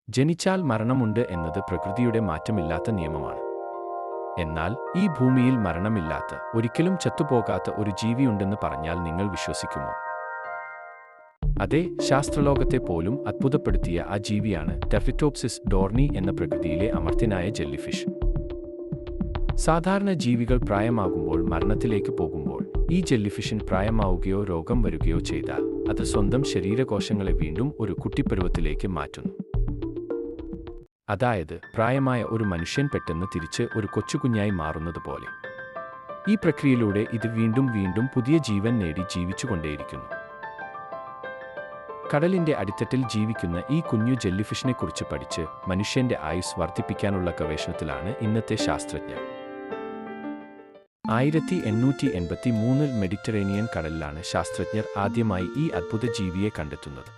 ജനിച്ചാൽ മരണമുണ്ട് എന്നത് പ്രകൃതിയുടെ മാറ്റമില്ലാത്ത നിയമമാണ്. എന്നാൽ ഈ ഭൂമിയിൽ മരണമില്ലാത്ത, ഒരിക്കലും ചത്തുപോകാത്ത ഒരു ജീവിയുണ്ടെന്ന് പറഞ്ഞാൽ നിങ്ങൾ വിശ്വസിക്കുമോ? അതെ, ശാസ്ത്രലോകത്തെ പോലും അത്ഭുതപ്പെടുത്തിയ ആ ജീവിയാണ് ടെർലിറ്റോപ്സിസ് ഡോർണി എന്ന പ്രകൃതിയിലെ അമർത്യനായ ജെല്ലിഫിഷ്. സാധാരണ ജീവികൾ പ്രായമാകുമ്പോൾ മരണത്തിലേക്ക് പോകുമ്പോൾ, ഈ ജെല്ലിഫിഷിന് പ്രായമാവുകയോ രോഗം വരികയോ ചെയ്താൽ അത് സ്വന്തം ശരീരകോശങ്ങളെ വീണ്ടും ഒരു കുട്ടിപ്പരുവത്തിലേക്ക് മാറ്റുന്നു. അതായത്, പ്രായമായ ഒരു മനുഷ്യൻ പെട്ടെന്ന് തിരിച്ച് ഒരു കൊച്ചുകുഞ്ഞായി മാറുന്നതുപോലെ. ഈ പ്രക്രിയയിലൂടെ ഇത് വീണ്ടും പുതിയ ജീവൻ നേടി ജീവിച്ചുകൊണ്ടേയിരിക്കുന്നു. കടലിന്റെ അടിത്തട്ടിൽ ജീവിക്കുന്ന ഈ കുഞ്ഞു ജെല്ലിഫിഷിനെക്കുറിച്ച് പഠിച്ച് മനുഷ്യന്റെ ആയുസ് വർദ്ധിപ്പിക്കാനുള്ള ഗവേഷണത്തിലാണ് ഇന്നത്തെ ശാസ്ത്രജ്ഞർ. 1883 മെഡിറ്ററേനിയൻ കടലിലാണ് ശാസ്ത്രജ്ഞർ ആദ്യമായി ഈ അദ്ഭുത ജീവിയെ കണ്ടെത്തുന്നത്.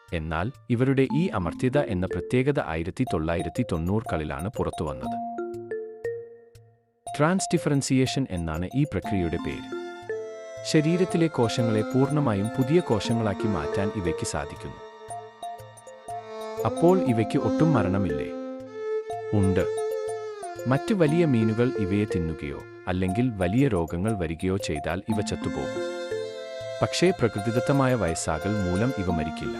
എന്നാൽ ഇവരുടെ ഈ അമർത്യത എന്ന പ്രത്യേകത 1990കളിലാണ് പുറത്തുവന്നത്. ട്രാൻസ്ഡിഫറൻസിയേഷൻ എന്നാണ് ഈ പ്രക്രിയയുടെ പേര്. ശരീരത്തിലെ കോശങ്ങളെ പൂർണ്ണമായും പുതിയ കോശങ്ങളാക്കി മാറ്റാൻ ഇവയ്ക്ക് സാധിക്കുന്നു. അപ്പോൾ ഇവയ്ക്ക് ഒട്ടും മരണമില്ലേ? ഉണ്ട്. മറ്റ് വലിയ മീനുകൾ ഇവയെ തിന്നുകയോ അല്ലെങ്കിൽ വലിയ രോഗങ്ങൾ വരികയോ ചെയ്താൽ ഇവ ചത്തുപോകും. പക്ഷേ പ്രകൃതിദത്തമായ വയസ്സാകൽ മൂലം ഇവ മരിക്കില്ല.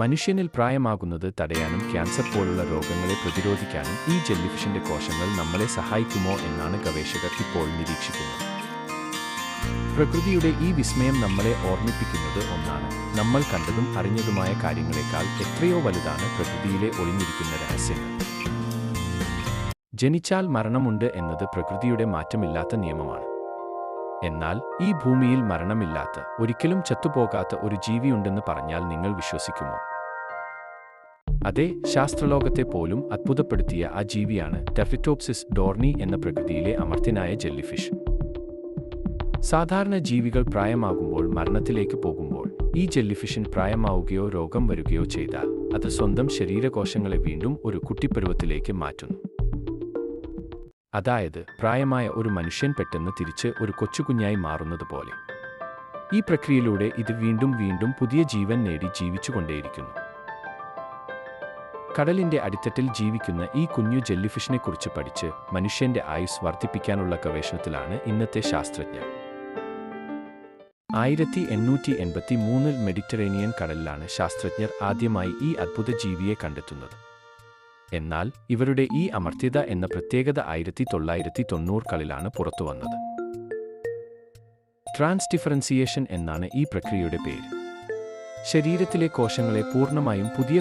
മനുഷ്യനിൽ പ്രായമാകുന്നത് തടയാനും ക്യാൻസർ പോലുള്ള രോഗങ്ങളെ പ്രതിരോധിക്കാനും ഈ ജെല്ലിഫിഷിന്റെ കോശങ്ങൾ നമ്മളെ സഹായിക്കുമോ എന്നാണ് ഗവേഷകർ ഇപ്പോൾ നിരീക്ഷിക്കുന്നത്. പ്രകൃതിയുടെ ഈ വിസ്മയം നമ്മളെ ഓർമ്മിപ്പിക്കുന്നത് ഒന്നാണ്: നമ്മൾ കണ്ടതും അറിഞ്ഞതുമായ കാര്യങ്ങളെക്കാൾ എത്രയോ വലുതാണ് പ്രകൃതിയിലെ ഒളിഞ്ഞിരിക്കുന്ന രഹസ്യങ്ങൾ. ജനിച്ചാൽ മരണമുണ്ട് എന്നത് പ്രകൃതിയുടെ മാറ്റമില്ലാത്ത നിയമമാണ്. എന്നാൽ ഈ ഭൂമിയിൽ മരണമില്ലാത്ത, ഒരിക്കലും ചത്തുപോകാത്ത ഒരു ജീവിയുണ്ടെന്ന് പറഞ്ഞാൽ നിങ്ങൾ വിശ്വസിക്കുമോ? അതെ, ശാസ്ത്രലോകത്തെ പോലും അത്ഭുതപ്പെടുത്തിയ ആ ജീവിയാണ് ടെർലിറ്റോപ്സിസ് ഡോർണി എന്ന പ്രകൃതിയിലെ അമർത്യനായ ജെല്ലിഫിഷ്. സാധാരണ ജീവികൾ പ്രായമാകുമ്പോൾ മരണത്തിലേക്ക് പോകുമ്പോൾ, ഈ ജെല്ലിഫിഷിന് പ്രായമാവുകയോ രോഗം വരികയോ ചെയ്താൽ അത് സ്വന്തം ശരീരകോശങ്ങളെ വീണ്ടും ഒരു കുട്ടിപ്പരുവത്തിലേക്ക് മാറ്റുന്നു. അതായത്, പ്രായമായ ഒരു മനുഷ്യൻ പെട്ടെന്ന് തിരിച്ച് ഒരു കൊച്ചുകുഞ്ഞായി മാറുന്നതുപോലെ. ഈ പ്രക്രിയയിലൂടെ ഇത് വീണ്ടും പുതിയ ജീവൻ നേടി ജീവിച്ചുകൊണ്ടേയിരിക്കുന്നു. കടലിന്റെ അടിത്തട്ടിൽ ജീവിക്കുന്ന ഈ കുഞ്ഞു ജെല്ലിഫിഷിനെക്കുറിച്ച് പഠിച്ച് മനുഷ്യന്റെ ആയുസ് വർദ്ധിപ്പിക്കാനുള്ള ഗവേഷണത്തിലാണ് ഇന്നത്തെ ശാസ്ത്രജ്ഞർ. 1883 മെഡിറ്ററേനിയൻ കടലിലാണ് ശാസ്ത്രജ്ഞർ ആദ്യമായി ഈ അദ്ഭുത ജീവിയെ കണ്ടെത്തുന്നത്. എന്നാൽ ഇവരുടെ ഈ അമർത്യത എന്ന പ്രത്യേകത 1990കളിലാണ് പുറത്തുവന്നത്. ട്രാൻസ്ഡിഫറൻസിയേഷൻ എന്നാണ് ഈ പ്രക്രിയയുടെ പേര്. ശരീരത്തിലെ കോശങ്ങളെ പൂർണ്ണമായും പുതിയ